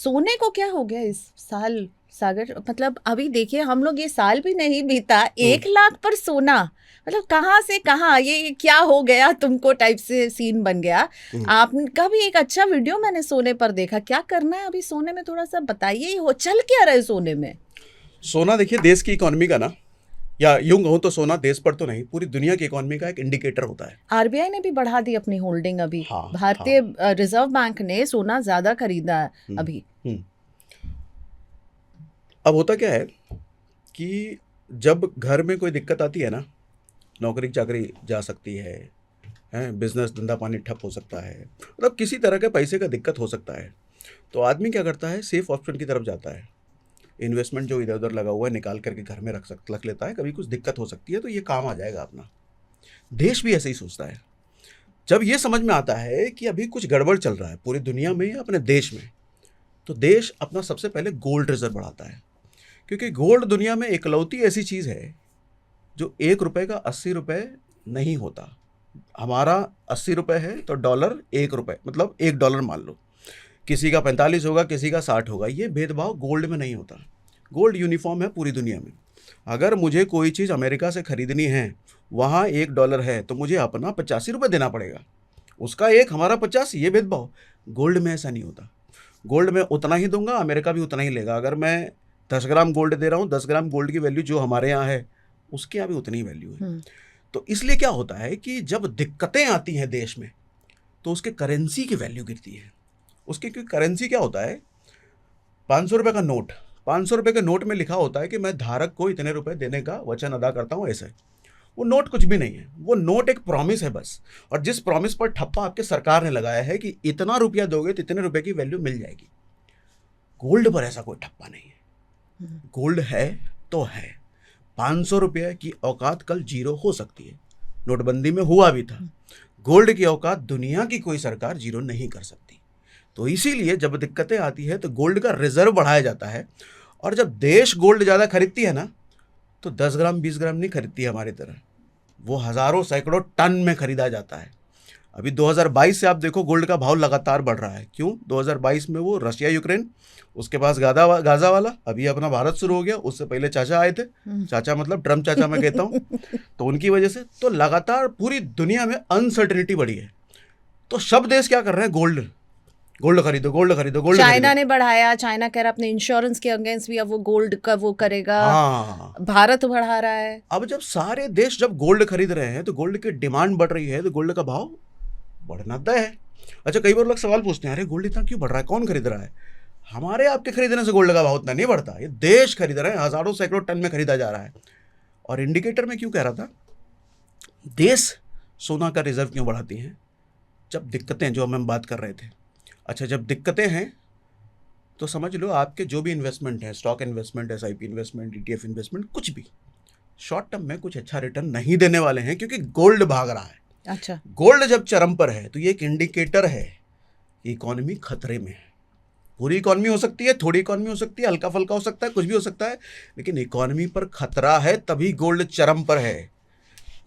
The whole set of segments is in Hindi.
सोने को क्या हो गया इस साल सागर? मतलब अभी देखिए हम लोग, ये साल भी नहीं बीता 1 लाख पर सोना, मतलब कहाँ से कहाँ ये क्या हो गया तुमको टाइप से सीन बन गया। आपका भी एक अच्छा वीडियो मैंने सोने पर देखा, क्या करना है अभी सोने में, थोड़ा सा बताइए, हो चल क्या रहा है सोने में? सोना देखिए देश की इकोनॉमी का ना, या यूं कहूं तो सोना देश पर तो नहीं, पूरी दुनिया की इकोनॉमी का एक इंडिकेटर होता है। आरबीआई ने भी बढ़ा दी अपनी होल्डिंग अभी, हाँ, भारतीय रिजर्व बैंक ने सोना ज्यादा खरीदा है अभी। अब होता क्या है कि जब घर में कोई दिक्कत आती है ना, नौकरी चाकरी जा सकती है, बिजनेस धंधा पानी ठप हो सकता है, मतलब किसी तरह के पैसे का दिक्कत हो सकता है, तो आदमी क्या करता है, सेफ ऑप्शन की तरफ जाता है। इन्वेस्टमेंट जो इधर उधर लगा हुआ है निकाल करके घर में रख लेता है, कभी कुछ दिक्कत हो सकती है तो ये काम आ जाएगा अपना। देश भी ऐसे ही सोचता है। जब ये समझ में आता है कि अभी कुछ गड़बड़ चल रहा है पूरी दुनिया में, अपने देश में, तो देश अपना सबसे पहले गोल्ड रिजर्व बढ़ाता है। क्योंकि गोल्ड दुनिया में इकलौती ऐसी चीज़ है जो 1 रुपये का 80 रुपये नहीं होता। हमारा 80 रुपये है तो डॉलर 1 रुपये, मतलब $1 मान लो, किसी का 45 होगा, किसी का 60 होगा। ये भेदभाव गोल्ड में नहीं होता। गोल्ड यूनिफॉर्म है पूरी दुनिया में। अगर मुझे कोई चीज़ अमेरिका से ख़रीदनी है, वहाँ $1 है तो मुझे अपना 85 रुपये देना पड़ेगा, उसका 1 हमारा 50, ये भेदभाव। गोल्ड में ऐसा नहीं होता। गोल्ड में उतना ही दूंगा, अमेरिका भी उतना ही लेगा। अगर मैं 10 ग्राम गोल्ड दे रहा हूँ, 10 ग्राम गोल्ड की वैल्यू जो हमारे यहाँ है उसके यहाँ भी उतनी ही वैल्यू है। तो इसलिए क्या होता है कि जब दिक्कतें आती हैं देश में तो उसके करेंसी की वैल्यू गिरती है। उसकी क्योंकि करेंसी क्या होता है, 500 रुपये का नोट, 500 रुपये के नोट में लिखा होता है कि मैं धारक को इतने रुपए देने का वचन अदा करता हूँ, ऐसे। वो नोट कुछ भी नहीं है, वो नोट एक प्रॉमिस है बस। और जिस प्रॉमिस पर ठप्पा आपके सरकार ने लगाया है कि इतना रुपया दोगे तो इतने रुपए की वैल्यू मिल जाएगी। गोल्ड पर ऐसा कोई ठप्पा नहीं है। गोल्ड है तो है। 500 रुपये की औकात कल 0 हो सकती है, नोटबंदी में हुआ भी था। गोल्ड की औकात दुनिया की कोई सरकार 0 नहीं कर सकती। तो इसीलिए जब दिक्कतें आती है तो गोल्ड का रिजर्व बढ़ाया जाता है। और जब देश गोल्ड ज़्यादा खरीदती है ना, तो 10 ग्राम 20 ग्राम नहीं खरीदती है हमारी तरह, वो हज़ारों सैकड़ों टन में खरीदा जाता है। अभी 2022 से आप देखो गोल्ड का भाव लगातार बढ़ रहा है। क्यों? 2022 में वो रशिया यूक्रेन, उसके पास गाजा वाला, अभी अपना भारत शुरू हो गया, उससे पहले चाचा आए थे, चाचा मतलब ट्रम्प चाचा मैं कहता हूँ, तो उनकी वजह से तो लगातार पूरी दुनिया में अनसर्टेनिटी बढ़ी है। तो सब देश क्या कर रहे हैं, गोल्ड खरीदो, गोल्ड खरीदो, गोल्ड। चाइना ने बढ़ाया, चाइना कह रहा अपने इंश्योरेंस के अगेंस्ट भी अब वो गोल्ड का वो करेगा। हाँ, भारत बढ़ा रहा है। अब जब सारे देश जब गोल्ड खरीद रहे हैं तो गोल्ड की डिमांड बढ़ रही है, तो गोल्ड का भाव बढ़ना तय है। अच्छा, कई बार लोग सवाल पूछते हैं, अरे गोल्ड इतना क्यों बढ़ रहा है, कौन खरीद रहा है? हमारे आपके खरीदने से गोल्ड का भाव उतना नहीं बढ़ता, ये देश खरीद रहे हैं, हजारों सैकड़ों टन में खरीदा जा रहा है। और इंडिकेटर में क्यों कह रहा था, देश सोना का रिजर्व क्यों बढ़ाती हैं? जब दिक्कतें, जो हम बात कर रहे थे, अच्छा जब दिक्कतें हैं तो समझ लो आपके जो भी इन्वेस्टमेंट है, stock investment, SIP investment, ETF investment, कुछ भी शॉर्ट टर्म में कुछ अच्छा रिटर्न नहीं देने वाले हैं, क्योंकि गोल्ड भाग रहा है। अच्छा, गोल्ड जब चरम पर है तो ये एक इंडिकेटर है कि इकोनॉमी खतरे में है। पूरी इकोनॉमी हो सकती है, थोड़ी इकोनॉमी हो सकती है, हल्का फल्का हो सकता है, कुछ भी हो सकता है, लेकिन इकोनॉमी पर खतरा है तभी गोल्ड चरम पर है।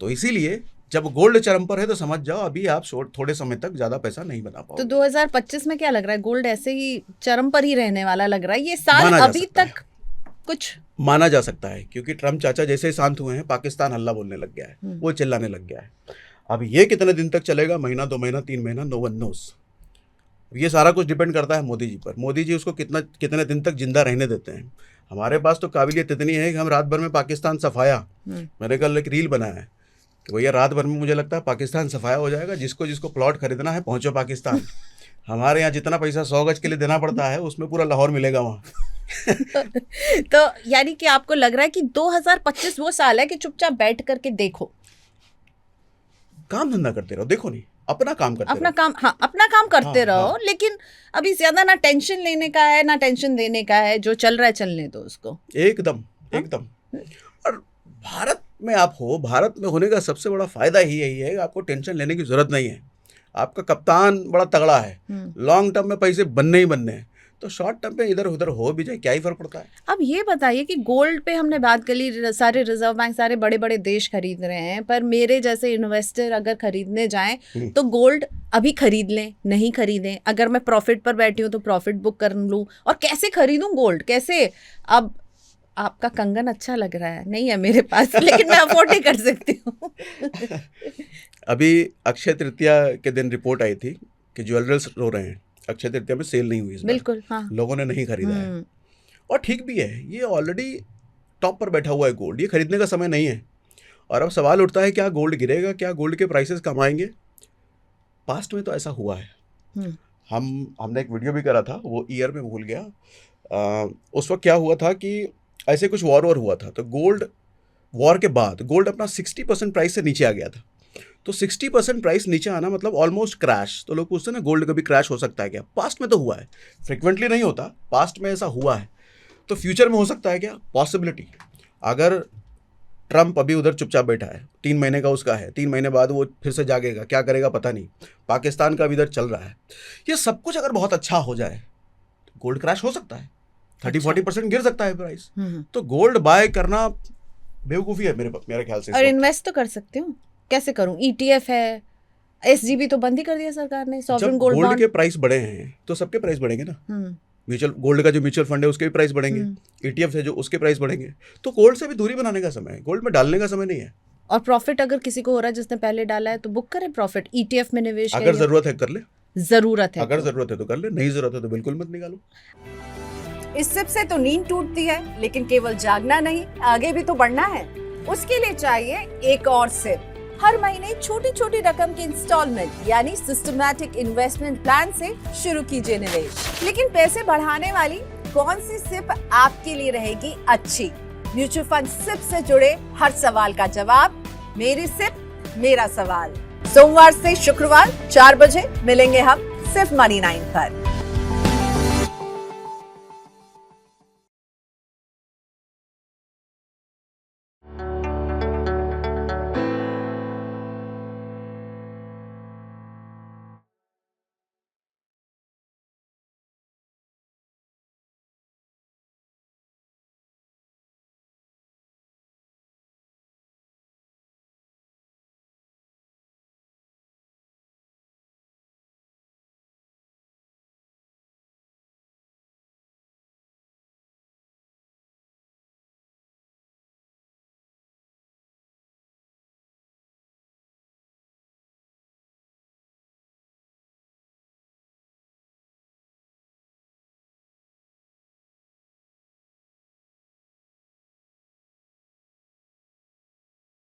तो इसीलिए जब गोल्ड चरम पर है तो समझ जाओ अभी आप थोड़े समय तक ज्यादा पैसा नहीं बना पाओगे। तो 2025 में क्या लग रहा है, गोल्ड ऐसे ही चरम पर ही रहने वाला लग रहा है ये साल? माना अभी तक कुछ माना जा सकता है, क्योंकि ट्रम्प चाचा जैसे ही शांत हुए हैं, पाकिस्तान हल्ला बोलने लग गया है, वो चिल्लाने लग गया है। अब ये कितने दिन तक चलेगा, महीना, 2 महीना, 3 महीना, नो वन नोस। ये सारा कुछ डिपेंड करता है मोदी जी पर। मोदी जी उसको कितने दिन तक जिंदा रहने देते हैं। हमारे पास तो काबिलियत इतनी है कि हम रात भर में पाकिस्तान सफाया, मैंने कल एक रील बनाया है कि भैया रात भर में मुझे लगता है पाकिस्तान सफाया हो जाएगा। जिसको जिसको प्लॉट खरीदना है पहुंचो पाकिस्तान। हमारे यहाँ जितना पैसा 100 गज के लिए देना पड़ता है उसमें पूरा लाहौर मिलेगा वहाँ। तो यानी कि आपको लग रहा है कि 2025 वो साल है कि चुपचाप बैठ करके देखो, काम धंधा करते रहो, देखो नहीं, अपना काम करते अपना रहो। काम, हाँ अपना काम करते रहो। हाँ। लेकिन अभी ज्यादा ना टेंशन लेने का है ना टेंशन देने का है, जो चल रहा है चलने दो उसको। एकदम। और भारत में आप हो, भारत में होने का सबसे बड़ा फायदा ही यही है कि आपको टेंशन लेने की जरूरत नहीं है। आपका कप्तान बड़ा तगड़ा है, लॉन्ग टर्म में पैसे बनने ही बनने हैं, तो शॉर्ट टर्म पे इधर उधर हो भी जाए क्या ही फर्क पड़ता है। अब ये बताइए कि गोल्ड पे हमने बात कर ली, सारे रिजर्व बैंक, सारे बड़े बड़े देश खरीद रहे हैं, पर मेरे जैसे इन्वेस्टर अगर खरीदने जाएं तो गोल्ड अभी खरीद लें, नहीं खरीदें, अगर मैं प्रॉफिट पर बैठी हूँ तो प्रॉफिट बुक कर लूँ, और कैसे खरीदूं गोल्ड, कैसे? अब आपका कंगन अच्छा लग रहा है, नहीं है मेरे पास, लेकिन मैं अफोर्ड नहीं कर सकती हूँ। अभी अक्षय तृतीया के दिन रिपोर्ट आई थी कि ज्वेलर्स रो रहे हैं, अक्षय तृतीया में सेल नहीं हुई इस बार, बिल्कुल, हाँ। लोगों ने नहीं खरीदा है। और ठीक भी है, ये ऑलरेडी टॉप पर बैठा हुआ है गोल्ड, ये खरीदने का समय नहीं है। और अब सवाल उठता है क्या गोल्ड गिरेगा, क्या गोल्ड के प्राइसेस कम आएंगे? पास्ट में तो ऐसा हुआ है। हमने एक वीडियो भी करा था, वो ईयर में भूल गया। उस वक्त क्या हुआ था कि ऐसे कुछ वॉर हुआ था, तो गोल्ड वॉर के बाद गोल्ड अपना 60% प्राइस से नीचे आ गया था। तो 60% प्राइस नीचे आना मतलब ऑलमोस्ट क्रैश। तो लोग पूछते हैं ना गोल्ड कभी क्रैश हो सकता है क्या? पास्ट में तो हुआ है, फ्रिक्वेंटली नहीं होता, पास्ट में ऐसा हुआ है। तो फ्यूचर में हो सकता है क्या? पॉसिबिलिटी। अगर ट्रम्प अभी उधर चुपचाप बैठा है, 3 महीने का उसका है, 3 महीने बाद वो फिर से जागेगा, क्या करेगा पता नहीं। पाकिस्तान का भी इधर चल रहा है। ये सब कुछ अगर बहुत अच्छा हो जाए तो गोल्ड क्रैश हो सकता है, 30-40% गिर सकता है प्राइस। तो गोल्ड बाय करना बेवकूफ़ी है मेरे ख्याल से। और इन्वेस्ट तो कर सकते हो, कैसे करूं? ETF है, SGB तो बंद ही कर दिया सरकार ने, सॉवरेन गोल्ड गोल्ड बॉन्ड। के प्राइस बढ़े हैं तो सबके प्राइस बढ़ेंगे ना। म्यूचुअल गोल्ड का जो म्यूचुअल फंड है उसके भी प्राइस बढ़ेंगे, ETF है जो उसके प्राइस बढ़ेंगे। तो गोल्ड से भी दूरी बनाने का समय है, गोल्ड में डालने का समय नहीं है। और प्रॉफिट अगर किसी को हो रहा है जिसने पहले डाला है तो बुक करे प्रॉफिट, ETF में निवेश अगर जरूरत है कर ले, जरूरत है अगर जरूरत है तो कर ले, नहीं जरूरत है तो बिल्कुल मत निकालो। इस सिप से तो नींद टूटती है, लेकिन केवल जागना नहीं, आगे भी तो बढ़ना है। उसके लिए चाहिए एक और सिप। हर महीने छोटी छोटी रकम के इंस्टॉलमेंट यानी सिस्टमैटिक इन्वेस्टमेंट प्लान से शुरू कीजिए निवेश। लेकिन पैसे बढ़ाने वाली कौन सी सिप आपके लिए रहेगी अच्छी? म्यूचुअल फंड सिप से जुड़े हर सवाल का जवाब, मेरी सिप मेरा सवाल। सोमवार से शुक्रवार 4 बजे मिलेंगे हम सिर्फ मनी 9 पर।